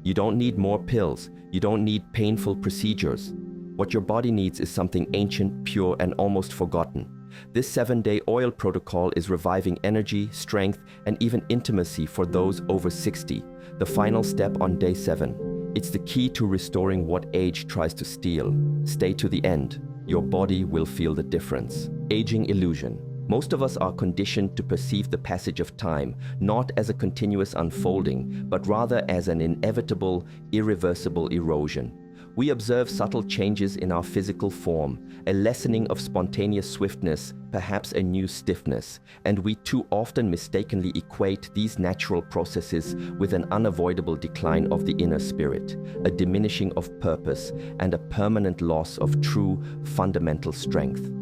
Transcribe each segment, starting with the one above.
You don't need more pills. You don't need painful procedures. What your body needs is something ancient, pure, and almost forgotten. This 7-day oil protocol is reviving energy, strength, and even intimacy for those over 60, the final step on day 7. It's the key to restoring what age tries to steal. Stay to the end. Your body will feel the difference. Aging illusion. Most of us are conditioned to perceive the passage of time not as a continuous unfolding, but rather as an inevitable, irreversible erosion. We observe subtle changes in our physical form, a lessening of spontaneous swiftness, perhaps a new stiffness, and we too often mistakenly equate these natural processes with an unavoidable decline of the inner spirit, a diminishing of purpose, and a permanent loss of true, fundamental strength.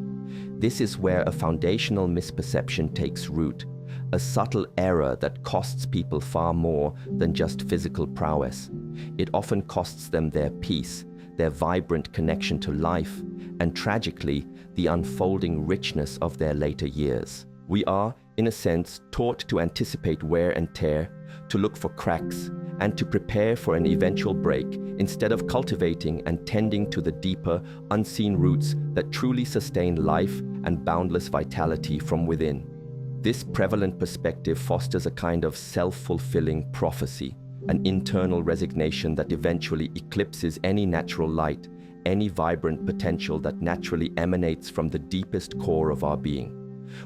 This is where a foundational misperception takes root, a subtle error that costs people far more than just physical prowess. It often costs them their peace, their vibrant connection to life, and tragically, the unfolding richness of their later years. We are, in a sense, taught to anticipate wear and tear, to look for cracks, and to prepare for an eventual break, instead of cultivating and tending to the deeper, unseen roots that truly sustain life and boundless vitality from within. This prevalent perspective fosters a kind of self-fulfilling prophecy, an internal resignation that eventually eclipses any natural light, any vibrant potential that naturally emanates from the deepest core of our being.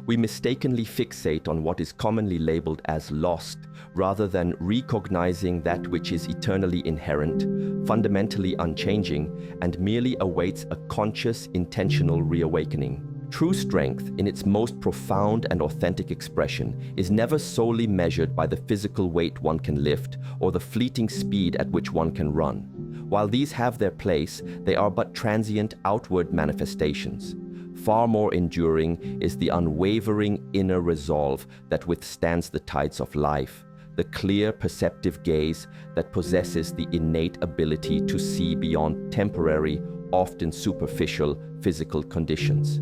We mistakenly fixate on what is commonly labeled as lost, rather than recognizing that which is eternally inherent, fundamentally unchanging, and merely awaits a conscious, intentional reawakening. True strength, in its most profound and authentic expression, is never solely measured by the physical weight one can lift or the fleeting speed at which one can run. While these have their place, they are but transient outward manifestations. Far more enduring is the unwavering inner resolve that withstands the tides of life, the clear, perceptive gaze that possesses the innate ability to see beyond temporary, often superficial, physical conditions.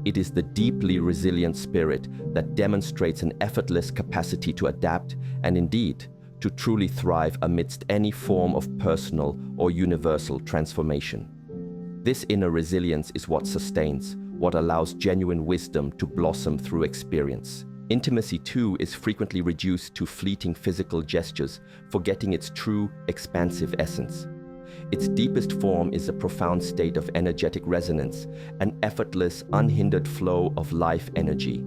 It is the deeply resilient spirit that demonstrates an effortless capacity to adapt and indeed, to truly thrive amidst any form of personal or universal transformation. This inner resilience is what sustains, what allows genuine wisdom to blossom through experience. Intimacy, too, is frequently reduced to fleeting physical gestures, forgetting its true, expansive essence. Its deepest form is a profound state of energetic resonance, an effortless, unhindered flow of life energy.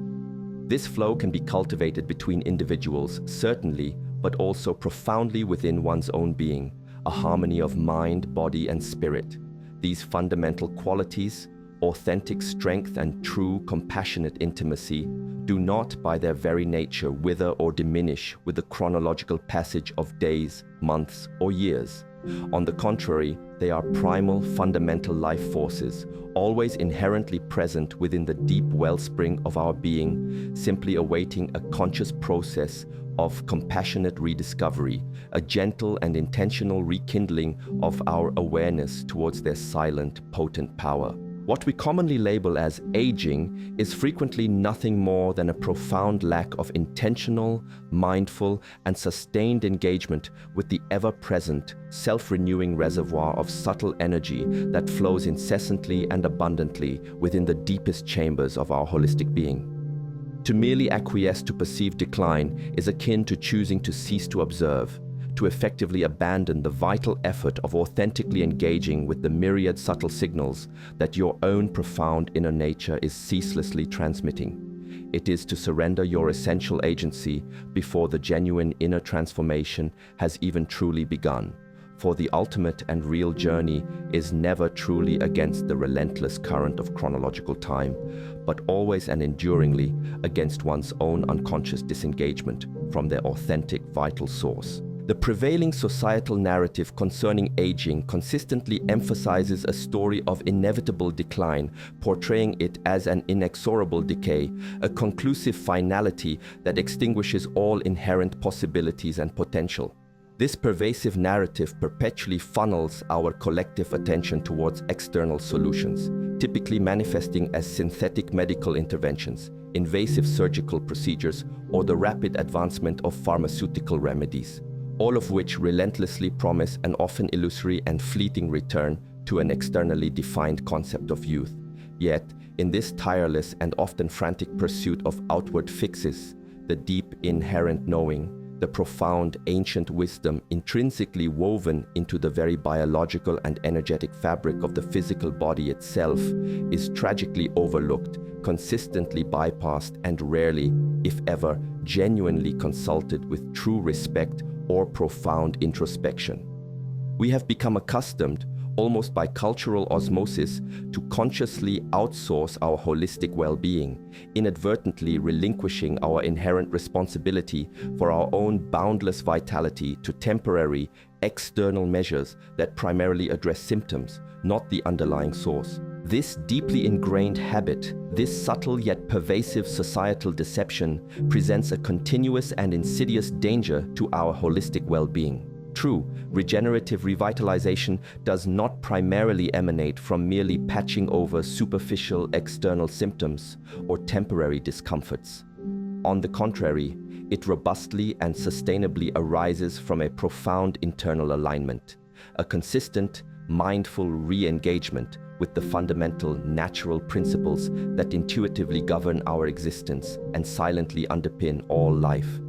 This flow can be cultivated between individuals, certainly, but also profoundly within one's own being, a harmony of mind, body, and spirit. These fundamental qualities, authentic strength and true, compassionate intimacy, do not, by their very nature, wither or diminish with the chronological passage of days, months, or years. On the contrary, they are primal, fundamental life forces, always inherently present within the deep wellspring of our being, simply awaiting a conscious process of compassionate rediscovery, a gentle and intentional rekindling of our awareness towards their silent, potent power. What we commonly label as aging is frequently nothing more than a profound lack of intentional, mindful, and sustained engagement with the ever-present, self-renewing reservoir of subtle energy that flows incessantly and abundantly within the deepest chambers of our holistic being. To merely acquiesce to perceived decline is akin to choosing to cease to observe, to effectively abandon the vital effort of authentically engaging with the myriad subtle signals that your own profound inner nature is ceaselessly transmitting. It is to surrender your essential agency before the genuine inner transformation has even truly begun. For the ultimate and real journey is never truly against the relentless current of chronological time, but always and enduringly against one's own unconscious disengagement from their authentic vital source. The prevailing societal narrative concerning aging consistently emphasizes a story of inevitable decline, portraying it as an inexorable decay, a conclusive finality that extinguishes all inherent possibilities and potential. This pervasive narrative perpetually funnels our collective attention towards external solutions, typically manifesting as synthetic medical interventions, invasive surgical procedures, or the rapid advancement of pharmaceutical remedies. all of which relentlessly promise an often illusory and fleeting return to an externally defined concept of youth. Yet, in this tireless and often frantic pursuit of outward fixes, the deep inherent knowing, the profound ancient wisdom intrinsically woven into the very biological and energetic fabric of the physical body itself, is tragically overlooked, consistently bypassed, and rarely, if ever, genuinely consulted with true respect or profound introspection. We have become accustomed, almost by cultural osmosis, to consciously outsource our holistic well-being, inadvertently relinquishing our inherent responsibility for our own boundless vitality to temporary, external measures that primarily address symptoms, not the underlying source. This deeply ingrained habit, this subtle yet pervasive societal deception, presents a continuous and insidious danger to our holistic well-being. True, regenerative revitalization does not primarily emanate from merely patching over superficial external symptoms or temporary discomforts. On the contrary, it robustly and sustainably arises from a profound internal alignment, a consistent, mindful re-engagement with the fundamental natural principles that intuitively govern our existence and silently underpin all life.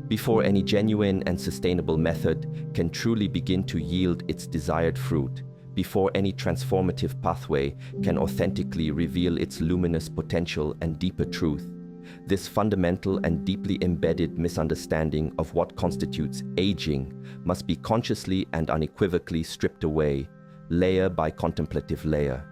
Before any genuine and sustainable method can truly begin to yield its desired fruit, before any transformative pathway can authentically reveal its luminous potential and deeper truth, this fundamental and deeply embedded misunderstanding of what constitutes aging must be consciously and unequivocally stripped away, layer by contemplative layer.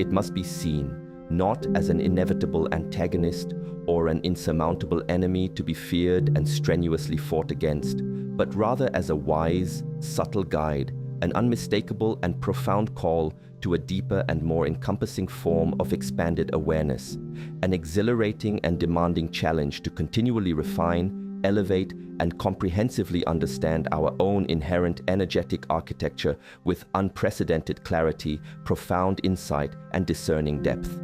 It must be seen not as an inevitable antagonist or an insurmountable enemy to be feared and strenuously fought against, but rather as a wise, subtle guide, an unmistakable and profound call to a deeper and more encompassing form of expanded awareness, an exhilarating and demanding challenge to continually refine, elevate, and comprehensively understand our own inherent energetic architecture with unprecedented clarity, profound insight, and discerning depth.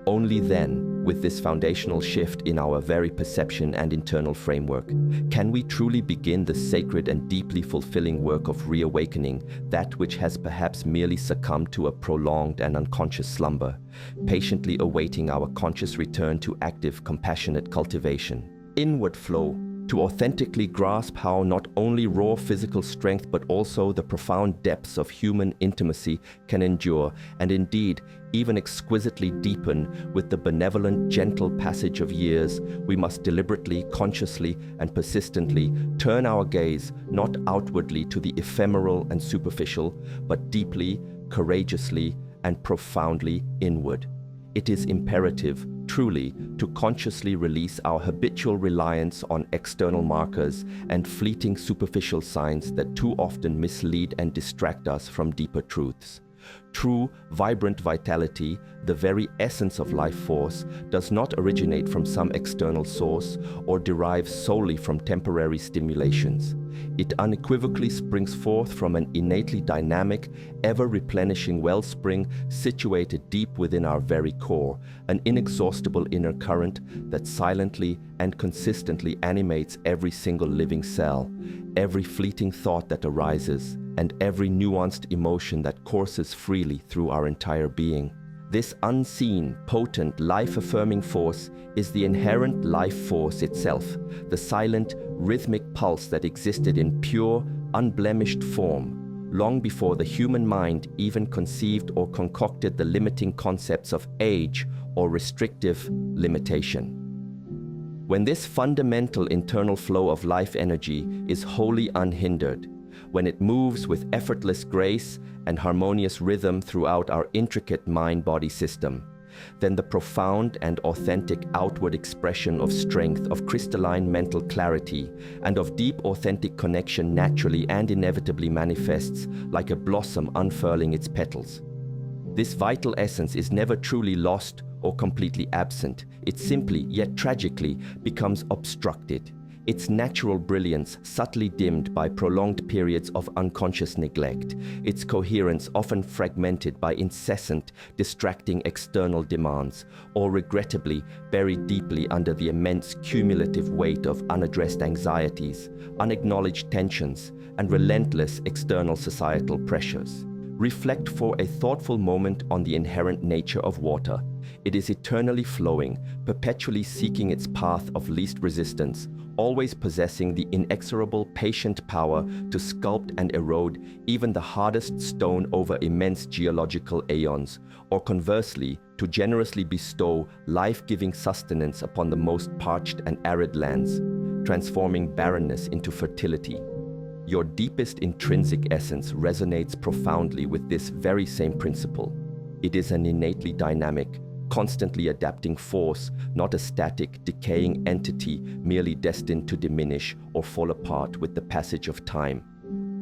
Only then, with this foundational shift in our very perception and internal framework, can we truly begin the sacred and deeply fulfilling work of reawakening that which has perhaps merely succumbed to a prolonged and unconscious slumber, patiently awaiting our conscious return to active, compassionate cultivation. Inward flow, to authentically grasp how not only raw physical strength but also the profound depths of human intimacy can endure and indeed even exquisitely deepen with the benevolent, gentle passage of years, we must deliberately, consciously, and persistently turn our gaze not outwardly to the ephemeral and superficial, but deeply, courageously, and profoundly inward. It is imperative, truly, to consciously release our habitual reliance on external markers and fleeting superficial signs that too often mislead and distract us from deeper truths. True, vibrant vitality, the very essence of life force, does not originate from some external source or derive solely from temporary stimulations. It unequivocally springs forth from an innately dynamic, ever-replenishing wellspring situated deep within our very core, an inexhaustible inner current that silently and consistently animates every single living cell, every fleeting thought that arises, and every nuanced emotion that courses freely through our entire being. This unseen, potent, life-affirming force is the inherent life force itself, the silent, rhythmic pulse that existed in pure, unblemished form, long before the human mind even conceived or concocted the limiting concepts of age or restrictive limitation. When this fundamental internal flow of life energy is wholly unhindered, when it moves with effortless grace and harmonious rhythm throughout our intricate mind-body system, then the profound and authentic outward expression of strength, of crystalline mental clarity, and of deep authentic connection naturally and inevitably manifests like a blossom unfurling its petals. This vital essence is never truly lost or completely absent. It simply, yet tragically, becomes obstructed. its natural brilliance subtly dimmed by prolonged periods of unconscious neglect, its coherence often fragmented by incessant, distracting external demands, or regrettably buried deeply under the immense cumulative weight of unaddressed anxieties, unacknowledged tensions, and relentless external societal pressures. Reflect for a thoughtful moment on the inherent nature of water. It is eternally flowing, perpetually seeking its path of least resistance, always possessing the inexorable patient power to sculpt and erode even the hardest stone over immense geological aeons, or conversely, to generously bestow life-giving sustenance upon the most parched and arid lands, transforming barrenness into fertility. Your deepest intrinsic essence resonates profoundly with this very same principle. It is an innately dynamic, constantly adapting force, not a static, decaying entity merely destined to diminish or fall apart with the passage of time.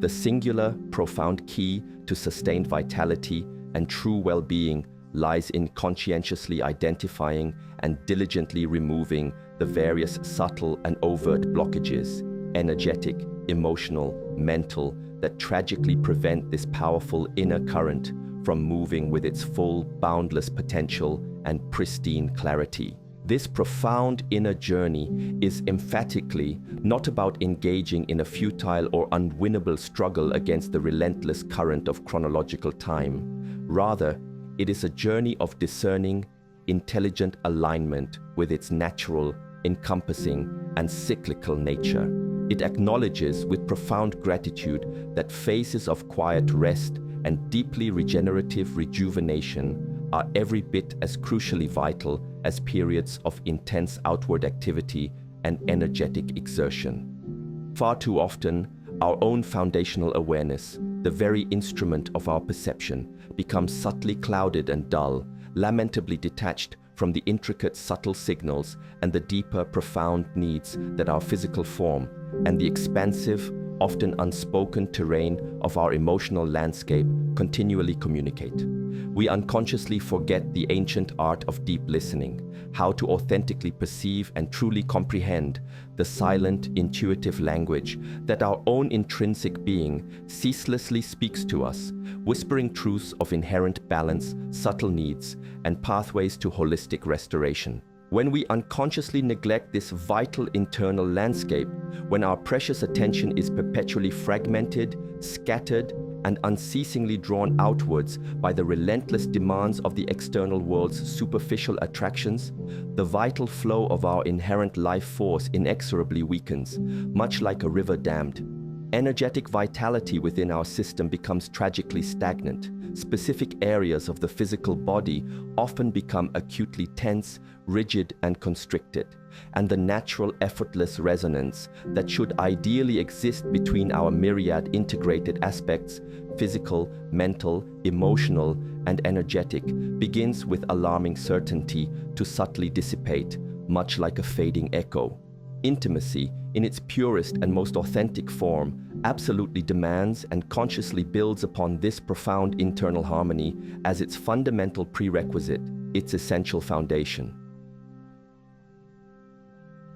The singular, profound key to sustained vitality and true well-being lies in conscientiously identifying and diligently removing the various subtle and overt blockages, energetic, emotional, mental, that tragically prevent this powerful inner current from moving with its full, boundless potential and pristine clarity. This profound inner journey is emphatically not about engaging in a futile or unwinnable struggle against the relentless current of chronological time. Rather, it is a journey of discerning, intelligent alignment with its natural, encompassing, and cyclical nature. It acknowledges with profound gratitude that phases of quiet rest and deeply regenerative rejuvenation are every bit as crucially vital as periods of intense outward activity and energetic exertion. Far too often, our own foundational awareness, the very instrument of our perception, becomes subtly clouded and dull, lamentably detached from the intricate subtle signals and the deeper profound needs that our physical form and the expansive, often unspoken terrain of our emotional landscape continually communicate. We unconsciously forget the ancient art of deep listening, how to authentically perceive and truly comprehend the silent, intuitive language that our own intrinsic being ceaselessly speaks to us, whispering truths of inherent balance, subtle needs, and pathways to holistic restoration. When we unconsciously neglect this vital internal landscape, when our precious attention is perpetually fragmented, scattered, and unceasingly drawn outwards by the relentless demands of the external world's superficial attractions, the vital flow of our inherent life force inexorably weakens, much like a river dammed. Energetic vitality within our system becomes tragically stagnant. Specific areas of the physical body often become acutely tense, rigid, and constricted, and the natural effortless resonance that should ideally exist between our myriad integrated aspects, physical, mental, emotional, and energetic, begins with alarming certainty to subtly dissipate, much like a fading echo. Intimacy, in its purest and most authentic form, absolutely demands and consciously builds upon this profound internal harmony as its fundamental prerequisite, its essential foundation.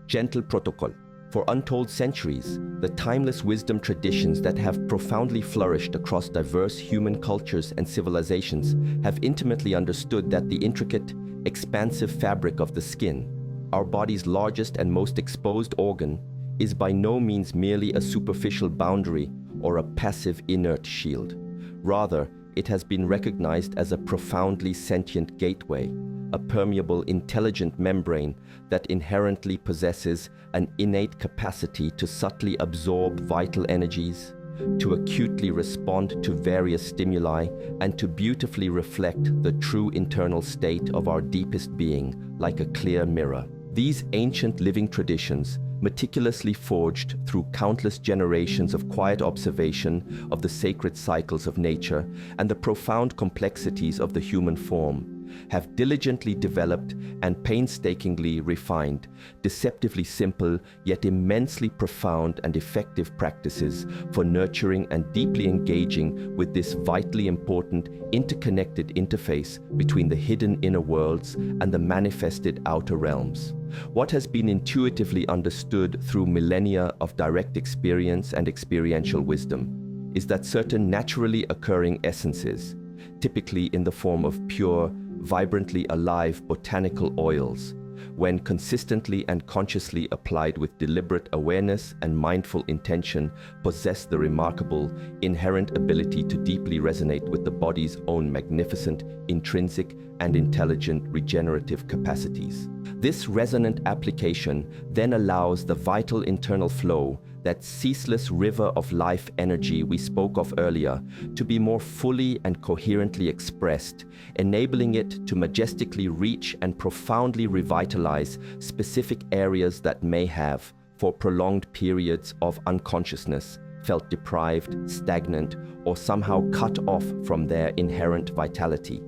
Gentle protocol. For untold centuries, the timeless wisdom traditions that have profoundly flourished across diverse human cultures and civilizations have intimately understood that the intricate, expansive fabric of the skin, our body's largest and most exposed organ, is by no means merely a superficial boundary or a passive inert shield. Rather, it has been recognized as a profoundly sentient gateway, a permeable, intelligent membrane that inherently possesses an innate capacity to subtly absorb vital energies, to acutely respond to various stimuli, and to beautifully reflect the true internal state of our deepest being like a clear mirror. These ancient living traditions, meticulously forged through countless generations of quiet observation of the sacred cycles of nature and the profound complexities of the human form, have diligently developed and painstakingly refined, deceptively simple yet immensely profound and effective practices for nurturing and deeply engaging with this vitally important interconnected interface between the hidden inner worlds and the manifested outer realms. What has been intuitively understood through millennia of direct experience and experiential wisdom is that certain naturally occurring essences, typically in the form of pure, vibrantly alive botanical oils, when consistently and consciously applied with deliberate awareness and mindful intention, possess the remarkable, inherent ability to deeply resonate with the body's own magnificent, intrinsic, and intelligent regenerative capacities. This resonant application then allows the vital internal flow, that ceaseless river of life energy we spoke of earlier, to be more fully and coherently expressed, enabling it to majestically reach and profoundly revitalize specific areas that may have, for prolonged periods of unconsciousness, felt deprived, stagnant, or somehow cut off from their inherent vitality.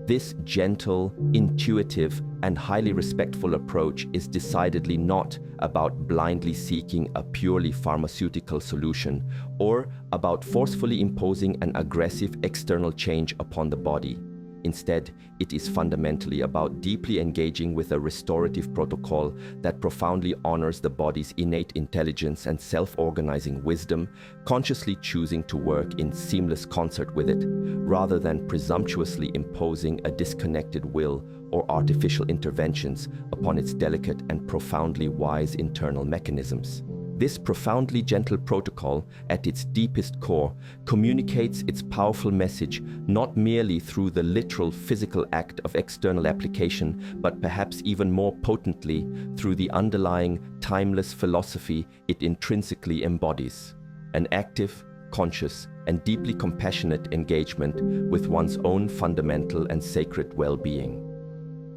This gentle, intuitive, and highly respectful approach is decidedly not about blindly seeking a purely pharmaceutical solution or about forcefully imposing an aggressive external change upon the body. Instead, it is fundamentally about deeply engaging with a restorative protocol that profoundly honors the body's innate intelligence and self-organizing wisdom, consciously choosing to work in seamless concert with it, rather than presumptuously imposing a disconnected will or artificial interventions upon its delicate and profoundly wise internal mechanisms. This profoundly gentle protocol, at its deepest core, communicates its powerful message not merely through the literal physical act of external application, but perhaps even more potently through the underlying, timeless philosophy it intrinsically embodies: an active, conscious, and deeply compassionate engagement with one's own fundamental and sacred well-being.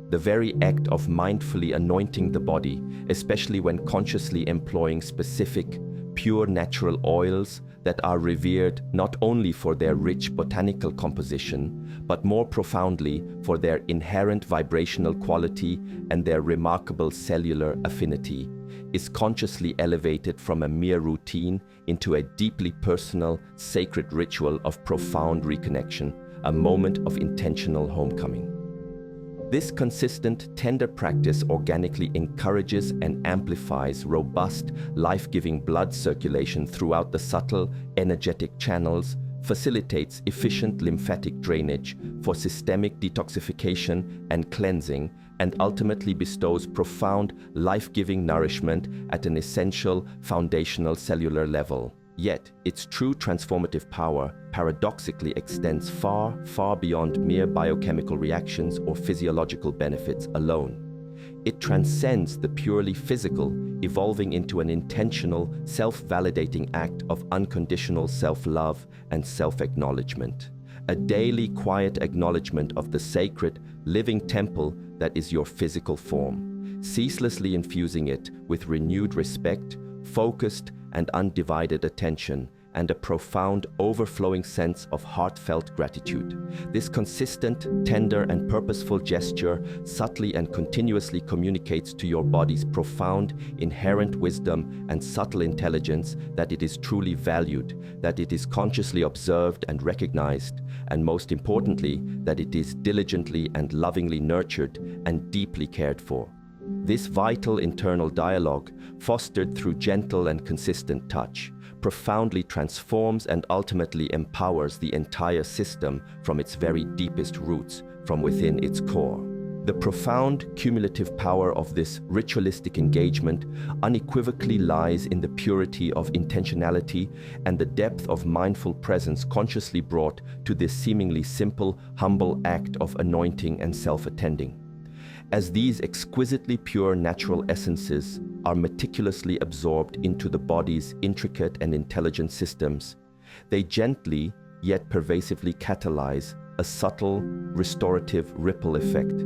The very act of mindfully anointing the body, especially when consciously employing specific, pure natural oils that are revered not only for their rich botanical composition, but more profoundly for their inherent vibrational quality and their remarkable cellular affinity, is consciously elevated from a mere routine into a deeply personal, sacred ritual of profound reconnection, a moment of intentional homecoming. This consistent, tender practice organically encourages and amplifies robust, life-giving blood circulation throughout the subtle, energetic channels, facilitates efficient lymphatic drainage for systemic detoxification and cleansing, and ultimately bestows profound, life-giving nourishment at an essential, foundational cellular level. Yet, its true transformative power paradoxically extends far, far beyond mere biochemical reactions or physiological benefits alone. It transcends the purely physical, evolving into an intentional, self-validating act of unconditional self-love and self-acknowledgement. A daily, quiet acknowledgement of the sacred, living temple that is your physical form, ceaselessly infusing it with renewed respect, focused and undivided attention, and a profound, overflowing sense of heartfelt gratitude. This consistent, tender, and purposeful gesture subtly and continuously communicates to your body's profound, inherent wisdom and subtle intelligence that it is truly valued, that it is consciously observed and recognized, and most importantly, that it is diligently and lovingly nurtured and deeply cared for. This vital internal dialogue, fostered through gentle and consistent touch, profoundly transforms and ultimately empowers the entire system from its very deepest roots, from within its core. The profound cumulative power of this ritualistic engagement unequivocally lies in the purity of intentionality and the depth of mindful presence consciously brought to this seemingly simple, humble act of anointing and self-attending. As these exquisitely pure natural essences are meticulously absorbed into the body's intricate and intelligent systems, they gently yet pervasively catalyze a subtle, restorative ripple effect,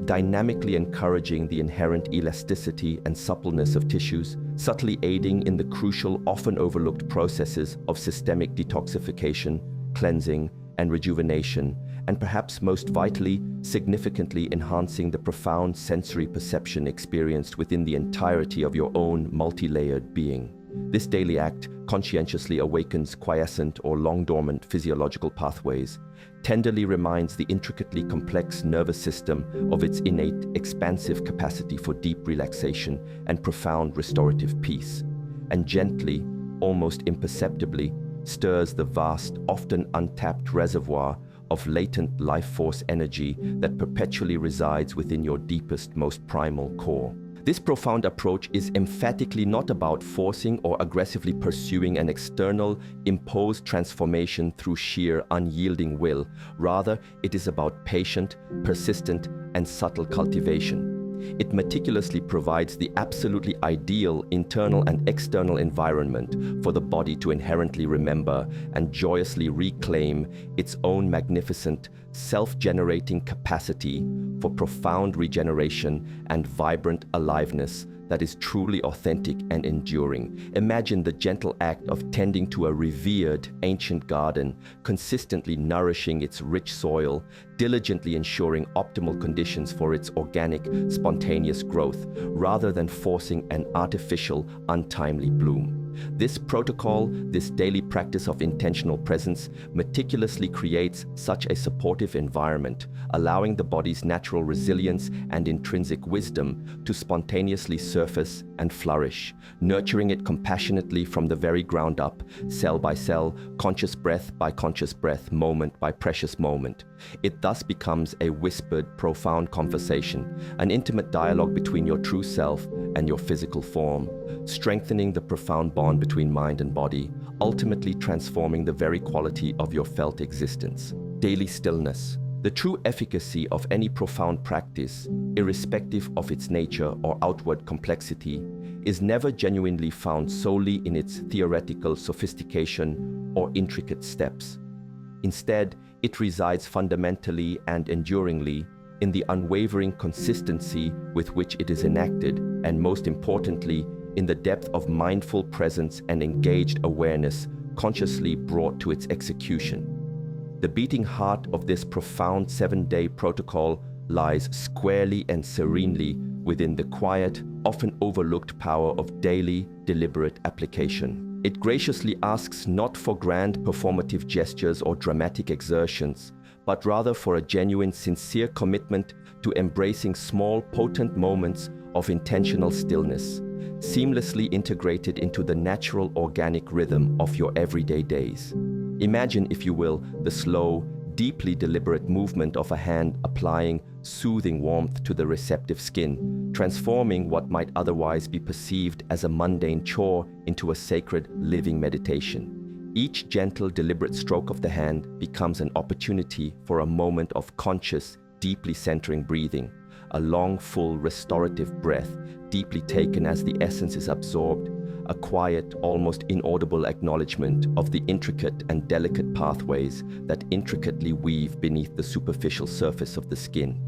dynamically encouraging the inherent elasticity and suppleness of tissues, subtly aiding in the crucial, often overlooked processes of systemic detoxification, cleansing, and rejuvenation, and perhaps most vitally, significantly enhancing the profound sensory perception experienced within the entirety of your own multi-layered being. This daily act conscientiously awakens quiescent or long-dormant physiological pathways, tenderly reminds the intricately complex nervous system of its innate, expansive capacity for deep relaxation and profound restorative peace, and gently, almost imperceptibly, stirs the vast, often untapped reservoir of latent life force energy that perpetually resides within your deepest, most primal core. This profound approach is emphatically not about forcing or aggressively pursuing an external, imposed transformation through sheer, unyielding will. Rather, it is about patient, persistent, and subtle cultivation. It meticulously provides the absolutely ideal internal and external environment for the body to inherently remember and joyously reclaim its own magnificent, self-generating capacity for profound regeneration and vibrant aliveness that is truly authentic and enduring. Imagine the gentle act of tending to a revered ancient garden, consistently nourishing its rich soil, diligently ensuring optimal conditions for its organic, spontaneous growth, rather than forcing an artificial, untimely bloom. This protocol, this daily practice of intentional presence, meticulously creates such a supportive environment, allowing the body's natural resilience and intrinsic wisdom to spontaneously surface and flourish, nurturing it compassionately from the very ground up, cell by cell, conscious breath by conscious breath, moment by precious moment. It thus becomes a whispered, profound conversation, an intimate dialogue between your true self and your physical form, strengthening the profound bond between mind and body, ultimately transforming the very quality of your felt existence. Daily stillness. The true efficacy of any profound practice, irrespective of its nature or outward complexity, is never genuinely found solely in its theoretical sophistication or intricate steps. Instead, it resides fundamentally and enduringly in the unwavering consistency with which it is enacted, and most importantly, in the depth of mindful presence and engaged awareness consciously brought to its execution. The beating heart of this profound 7-day protocol lies squarely and serenely within the quiet, often overlooked power of daily, deliberate application. It graciously asks not for grand performative gestures or dramatic exertions, but rather for a genuine, sincere commitment to embracing small, potent moments of intentional stillness, seamlessly integrated into the natural, organic rhythm of your everyday days. Imagine, if you will, the slow, deeply deliberate movement of a hand applying soothing warmth to the receptive skin, transforming what might otherwise be perceived as a mundane chore into a sacred, living meditation. Each gentle, deliberate stroke of the hand becomes an opportunity for a moment of conscious, deeply centering breathing, a long, full, restorative breath, deeply taken as the essence is absorbed, a quiet, almost inaudible acknowledgement of the intricate and delicate pathways that intricately weave beneath the superficial surface of the skin.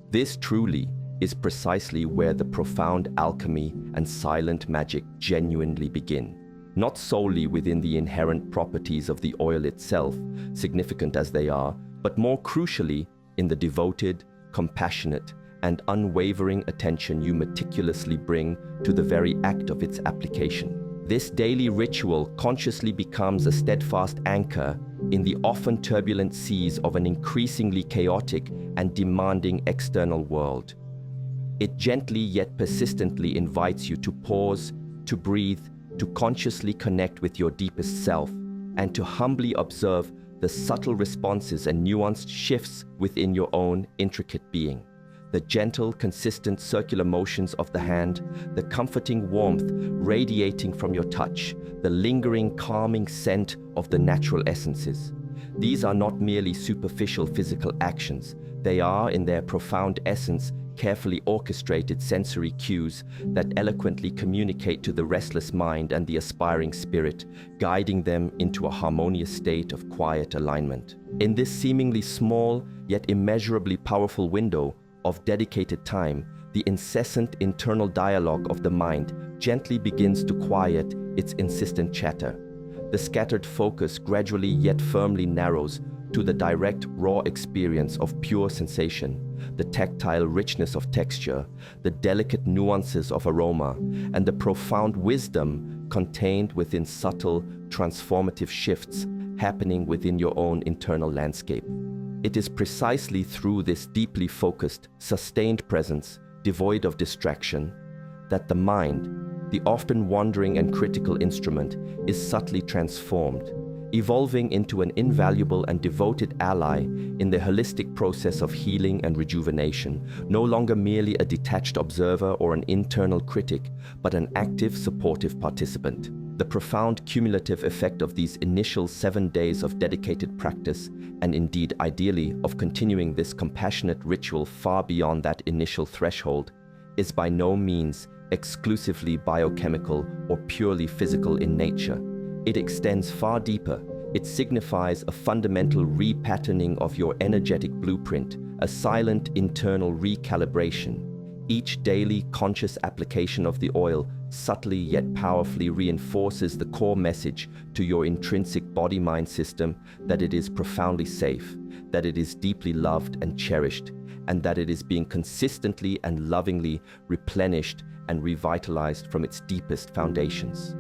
This truly is precisely where the profound alchemy and silent magic genuinely begin, not solely within the inherent properties of the oil itself, significant as they are, but more crucially in the devoted, compassionate, and unwavering attention you meticulously bring to the very act of its application. This daily ritual consciously becomes a steadfast anchor in the often turbulent seas of an increasingly chaotic and demanding external world. It gently yet persistently invites you to pause, to breathe, to consciously connect with your deepest self, and to humbly observe the subtle responses and nuanced shifts within your own intricate being. The gentle, consistent circular motions of the hand, the comforting warmth radiating from your touch, the lingering, calming scent of the natural essences. These are not merely superficial physical actions. They are, in their profound essence, carefully orchestrated sensory cues that eloquently communicate to the restless mind and the aspiring spirit, guiding them into a harmonious state of quiet alignment. In this seemingly small, yet immeasurably powerful window of dedicated time, the incessant internal dialogue of the mind gently begins to quiet its insistent chatter. The scattered focus gradually yet firmly narrows to the direct, raw experience of pure sensation, the tactile richness of texture, the delicate nuances of aroma, and the profound wisdom contained within subtle, transformative shifts happening within your own internal landscape. It is precisely through this deeply focused, sustained presence, devoid of distraction, that the mind, the often wandering and critical instrument, is subtly transformed, evolving into an invaluable and devoted ally in the holistic process of healing and rejuvenation, no longer merely a detached observer or an internal critic, but an active, supportive participant. The profound cumulative effect of these initial 7 days of dedicated practice, and indeed ideally of continuing this compassionate ritual far beyond that initial threshold, is by no means exclusively biochemical or purely physical in nature. It extends far deeper. It signifies a fundamental repatterning of your energetic blueprint, a silent internal recalibration. Each daily conscious application of the oil subtly yet powerfully reinforces the core message to your intrinsic body-mind system that it is profoundly safe, that it is deeply loved and cherished, and that it is being consistently and lovingly replenished and revitalized from its deepest foundations.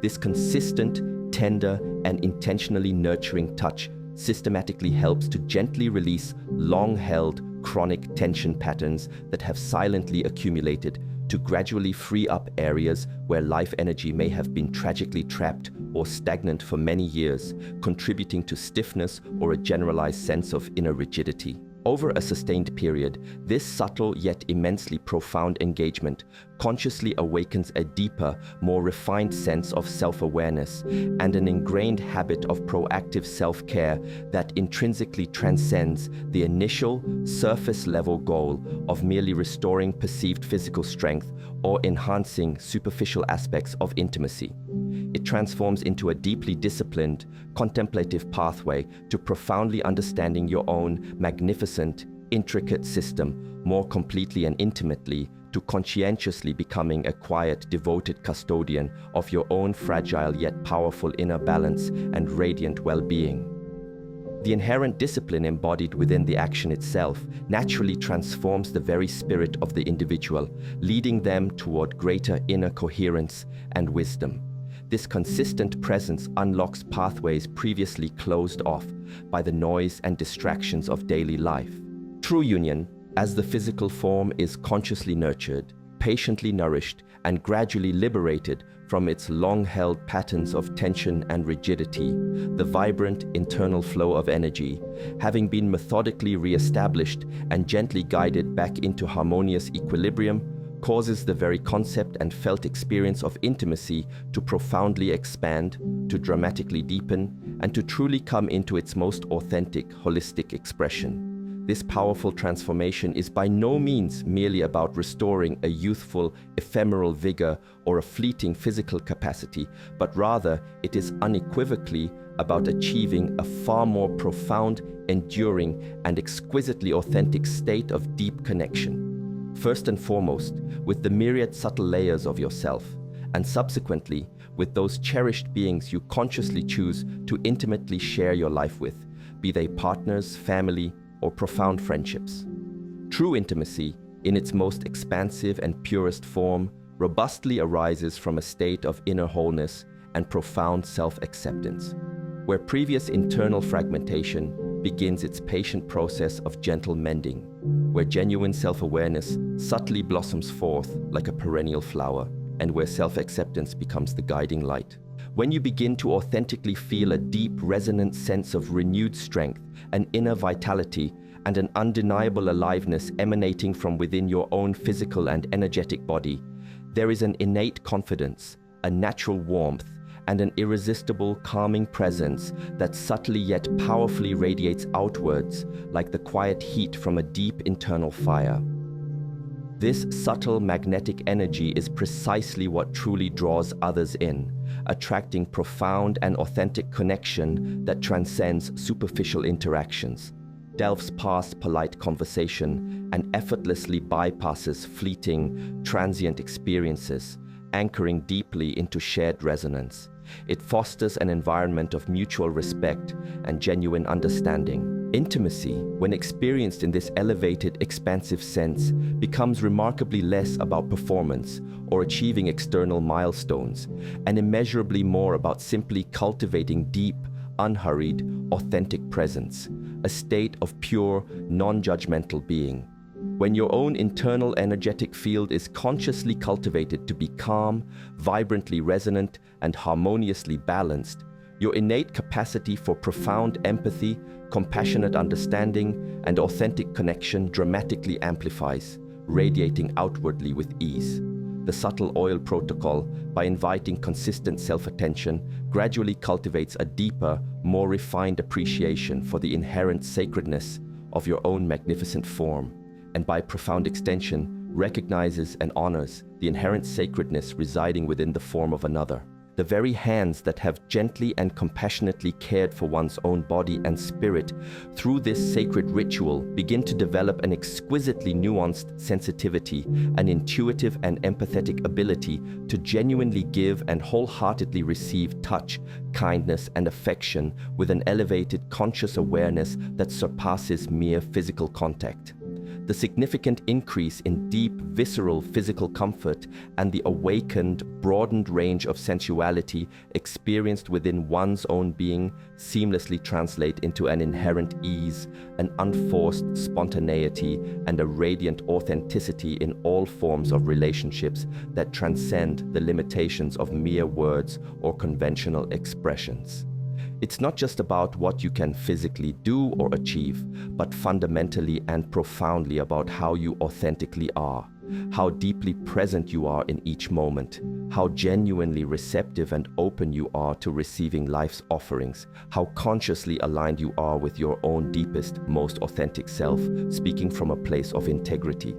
This consistent, tender, and intentionally nurturing touch systematically helps to gently release long-held, chronic tension patterns that have silently accumulated, to gradually free up areas where life energy may have been tragically trapped or stagnant for many years, contributing to stiffness or a generalized sense of inner rigidity. Over a sustained period, this subtle yet immensely profound engagement consciously awakens a deeper, more refined sense of self-awareness and an ingrained habit of proactive self-care that intrinsically transcends the initial, surface-level goal of merely restoring perceived physical strength or enhancing superficial aspects of intimacy. It transforms into a deeply disciplined, contemplative pathway to profoundly understanding your own magnificent, intricate system more completely and intimately, to conscientiously becoming a quiet, devoted custodian of your own fragile yet powerful inner balance and radiant well-being. The inherent discipline embodied within the action itself naturally transforms the very spirit of the individual, leading them toward greater inner coherence and wisdom. This consistent presence unlocks pathways previously closed off by the noise and distractions of daily life. True union, as the physical form is consciously nurtured, patiently nourished, and gradually liberated from its long-held patterns of tension and rigidity, the vibrant internal flow of energy, having been methodically re-established and gently guided back into harmonious equilibrium, causes the very concept and felt experience of intimacy to profoundly expand, to dramatically deepen, and to truly come into its most authentic, holistic expression. This powerful transformation is by no means merely about restoring a youthful, ephemeral vigor or a fleeting physical capacity, but rather it is unequivocally about achieving a far more profound, enduring, and exquisitely authentic state of deep connection. First and foremost, with the myriad subtle layers of yourself, and subsequently with those cherished beings you consciously choose to intimately share your life with, be they partners, family, or profound friendships. True intimacy, in its most expansive and purest form, robustly arises from a state of inner wholeness and profound self-acceptance, where previous internal fragmentation begins its patient process of gentle mending, where genuine self-awareness subtly blossoms forth like a perennial flower, and where self-acceptance becomes the guiding light. When you begin to authentically feel a deep, resonant sense of renewed strength, an inner vitality, and an undeniable aliveness emanating from within your own physical and energetic body, there is an innate confidence, a natural warmth, and an irresistible, calming presence that subtly yet powerfully radiates outwards like the quiet heat from a deep internal fire. This subtle magnetic energy is precisely what truly draws others in, attracting profound and authentic connection that transcends superficial interactions, delves past polite conversation, and effortlessly bypasses fleeting, transient experiences, anchoring deeply into shared resonance. It fosters an environment of mutual respect and genuine understanding. Intimacy, when experienced in this elevated, expansive sense, becomes remarkably less about performance or achieving external milestones, and immeasurably more about simply cultivating deep, unhurried, authentic presence, a state of pure, non-judgmental being. When your own internal energetic field is consciously cultivated to be calm, vibrantly resonant, and harmoniously balanced, your innate capacity for profound empathy, compassionate understanding, and authentic connection dramatically amplifies, radiating outwardly with ease. The subtle oil protocol, by inviting consistent self-attention, gradually cultivates a deeper, more refined appreciation for the inherent sacredness of your own magnificent form, and by profound extension, recognizes and honors the inherent sacredness residing within the form of another. The very hands that have gently and compassionately cared for one's own body and spirit through this sacred ritual begin to develop an exquisitely nuanced sensitivity, an intuitive and empathetic ability to genuinely give and wholeheartedly receive touch, kindness, and affection with an elevated conscious awareness that surpasses mere physical contact. The significant increase in deep, visceral physical comfort and the awakened, broadened range of sensuality experienced within one's own being seamlessly translate into an inherent ease, an unforced spontaneity, and a radiant authenticity in all forms of relationships that transcend the limitations of mere words or conventional expressions. It's not just about what you can physically do or achieve, but fundamentally and profoundly about how you authentically are, how deeply present you are in each moment, how genuinely receptive and open you are to receiving life's offerings, how consciously aligned you are with your own deepest, most authentic self, speaking from a place of integrity.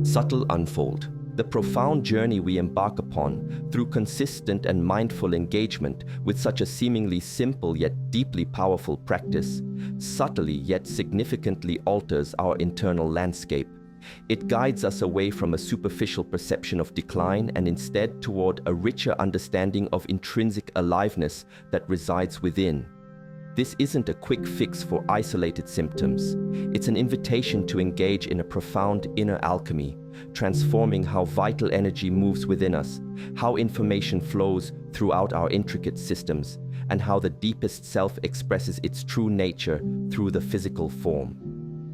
Subtle unfold. The profound journey we embark upon through consistent and mindful engagement with such a seemingly simple yet deeply powerful practice subtly yet significantly alters our internal landscape. It guides us away from a superficial perception of decline and instead toward a richer understanding of intrinsic aliveness that resides within. This isn't a quick fix for isolated symptoms. It's an invitation to engage in a profound inner alchemy, transforming how vital energy moves within us, how information flows throughout our intricate systems, and how the deepest self expresses its true nature through the physical form.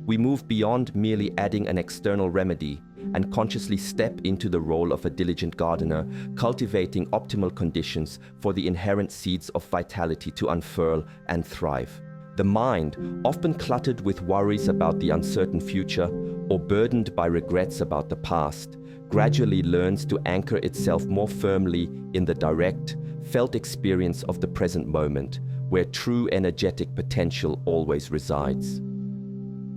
We move beyond merely adding an external remedy and consciously step into the role of a diligent gardener, cultivating optimal conditions for the inherent seeds of vitality to unfurl and thrive. The mind, often cluttered with worries about the uncertain future or burdened by regrets about the past, gradually learns to anchor itself more firmly in the direct, felt experience of the present moment, where true energetic potential always resides.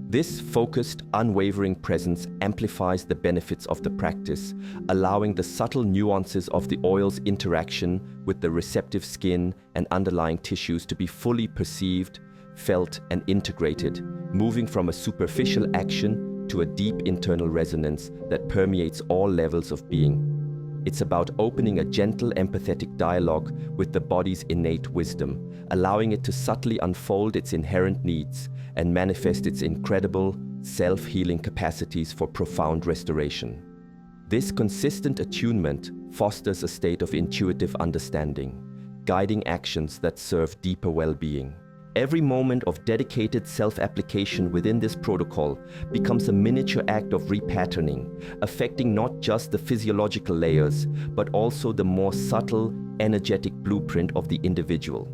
This focused, unwavering presence amplifies the benefits of the practice, allowing the subtle nuances of the oil's interaction with the receptive skin and underlying tissues to be fully perceived, felt, and integrated, moving from a superficial action to a deep internal resonance that permeates all levels of being. It's about opening a gentle, empathetic dialogue with the body's innate wisdom, allowing it to subtly unfold its inherent needs and manifest its incredible, self-healing capacities for profound restoration. This consistent attunement fosters a state of intuitive understanding, guiding actions that serve deeper well-being. Every moment of dedicated self-application within this protocol becomes a miniature act of repatterning, affecting not just the physiological layers, but also the more subtle, energetic blueprint of the individual.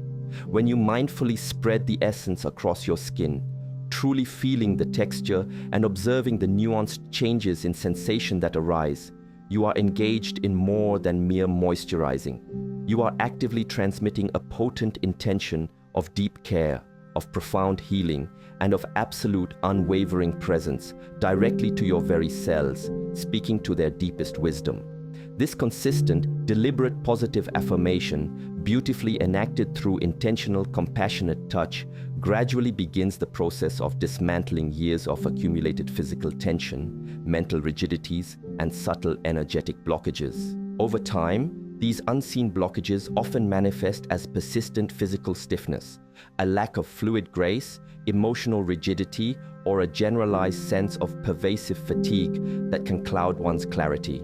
When you mindfully spread the essence across your skin, truly feeling the texture and observing the nuanced changes in sensation that arise, you are engaged in more than mere moisturizing. You are actively transmitting a potent intention of deep care, of profound healing, and of absolute unwavering presence directly to your very cells, speaking to their deepest wisdom. This consistent, deliberate positive affirmation, beautifully enacted through intentional, compassionate touch, gradually begins the process of dismantling years of accumulated physical tension, mental rigidities, and subtle energetic blockages. Over time, These unseen blockages often manifest as persistent physical stiffness, a lack of fluid grace, emotional rigidity, or a generalized sense of pervasive fatigue that can cloud one's clarity.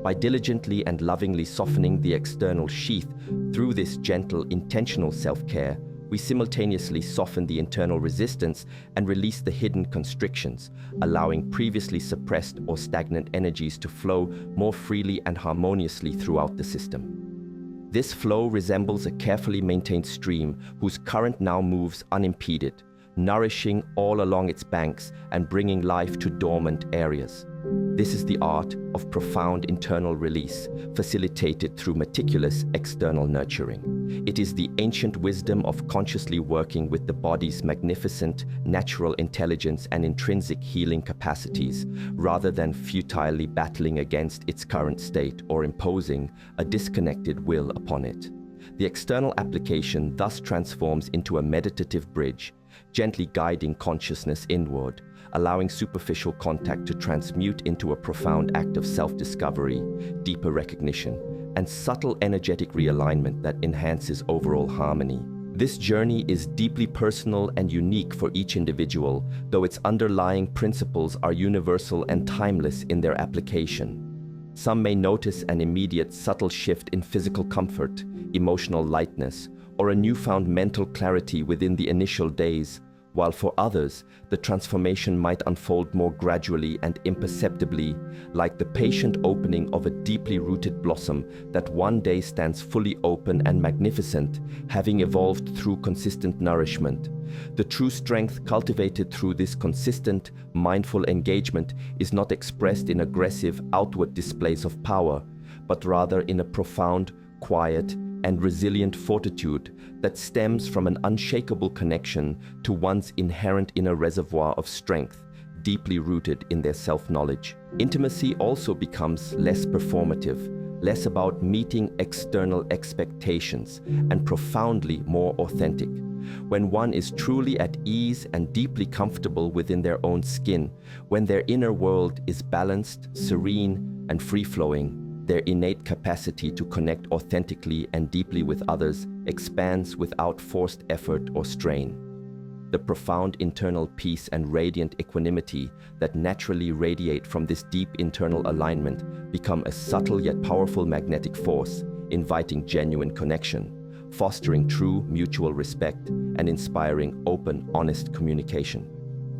By diligently and lovingly softening the external sheath through this gentle, intentional self-care, we simultaneously soften the internal resistance and release the hidden constrictions, allowing previously suppressed or stagnant energies to flow more freely and harmoniously throughout the system. This flow resembles a carefully maintained stream whose current now moves unimpeded, nourishing all along its banks and bringing life to dormant areas. This is the art of profound internal release, facilitated through meticulous external nurturing. It is the ancient wisdom of consciously working with the body's magnificent natural intelligence and intrinsic healing capacities, rather than futilely battling against its current state or imposing a disconnected will upon it. The external application thus transforms into a meditative bridge, gently guiding consciousness inward, allowing superficial contact to transmute into a profound act of self-discovery, deeper recognition, and subtle energetic realignment that enhances overall harmony. This journey is deeply personal and unique for each individual, though its underlying principles are universal and timeless in their application. Some may notice an immediate subtle shift in physical comfort, emotional lightness, or a newfound mental clarity within the initial days, while for others, the transformation might unfold more gradually and imperceptibly, like the patient opening of a deeply rooted blossom that one day stands fully open and magnificent, having evolved through consistent nourishment. The true strength cultivated through this consistent, mindful engagement is not expressed in aggressive outward displays of power, but rather in a profound, quiet, and resilient fortitude that stems from an unshakable connection to one's inherent inner reservoir of strength, deeply rooted in their self-knowledge. Intimacy also becomes less performative, less about meeting external expectations, and profoundly more authentic. When one is truly at ease and deeply comfortable within their own skin, when their inner world is balanced, serene, and free-flowing, their innate capacity to connect authentically and deeply with others expands without forced effort or strain. The profound internal peace and radiant equanimity that naturally radiate from this deep internal alignment become a subtle yet powerful magnetic force, inviting genuine connection, fostering true mutual respect, and inspiring open, honest communication.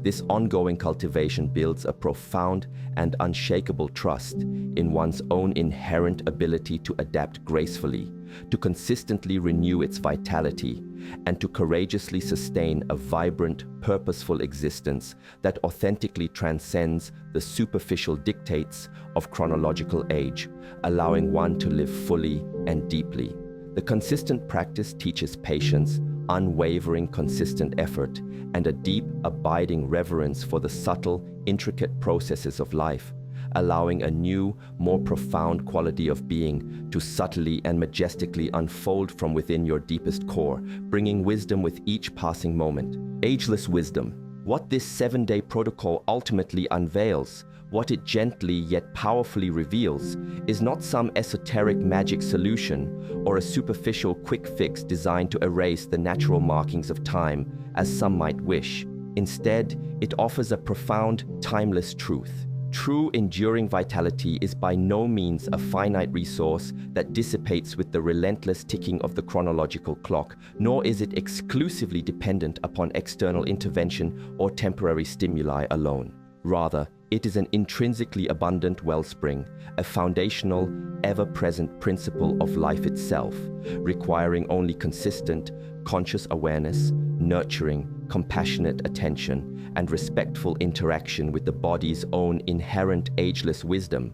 This ongoing cultivation builds a profound and unshakable trust in one's own inherent ability to adapt gracefully, to consistently renew its vitality, and to courageously sustain a vibrant, purposeful existence that authentically transcends the superficial dictates of chronological age, allowing one to live fully and deeply. The consistent practice teaches patience, unwavering consistent effort, and a deep, abiding reverence for the subtle, intricate processes of life, allowing a new, more profound quality of being to subtly and majestically unfold from within your deepest core, bringing wisdom with each passing moment. Ageless wisdom. What this 7-day protocol ultimately unveils, what it gently yet powerfully reveals, is not some esoteric magic solution or a superficial quick fix designed to erase the natural markings of time, as some might wish. Instead, it offers a profound, timeless truth. True enduring vitality is by no means a finite resource that dissipates with the relentless ticking of the chronological clock, nor is it exclusively dependent upon external intervention or temporary stimuli alone. Rather, it is an intrinsically abundant wellspring, a foundational, ever-present principle of life itself, requiring only consistent, conscious awareness, nurturing, compassionate attention, and respectful interaction with the body's own inherent ageless wisdom,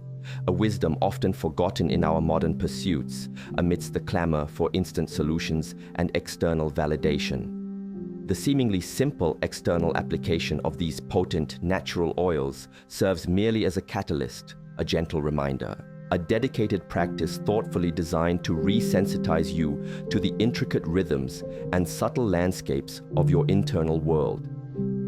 a wisdom often forgotten in our modern pursuits, amidst the clamor for instant solutions and external validation. The seemingly simple external application of these potent natural oils serves merely as a catalyst, a gentle reminder, a dedicated practice thoughtfully designed to resensitize you to the intricate rhythms and subtle landscapes of your internal world.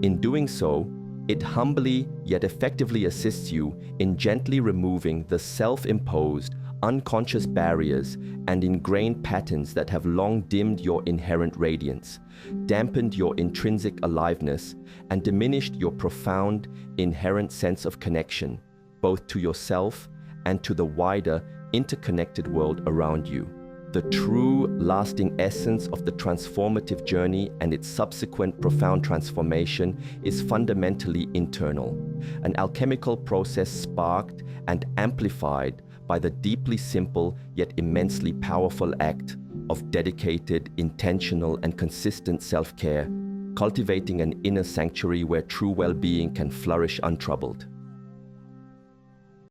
In doing so, it humbly yet effectively assists you in gently removing the self-imposed, unconscious barriers, and ingrained patterns that have long dimmed your inherent radiance, dampened your intrinsic aliveness, and diminished your profound, inherent sense of connection, both to yourself and to the wider, interconnected world around you. The true, lasting essence of the transformative journey and its subsequent profound transformation is fundamentally internal, an alchemical process sparked and amplified by the deeply simple yet immensely powerful act of dedicated, intentional, and consistent self-care, cultivating an inner sanctuary where true well-being can flourish untroubled.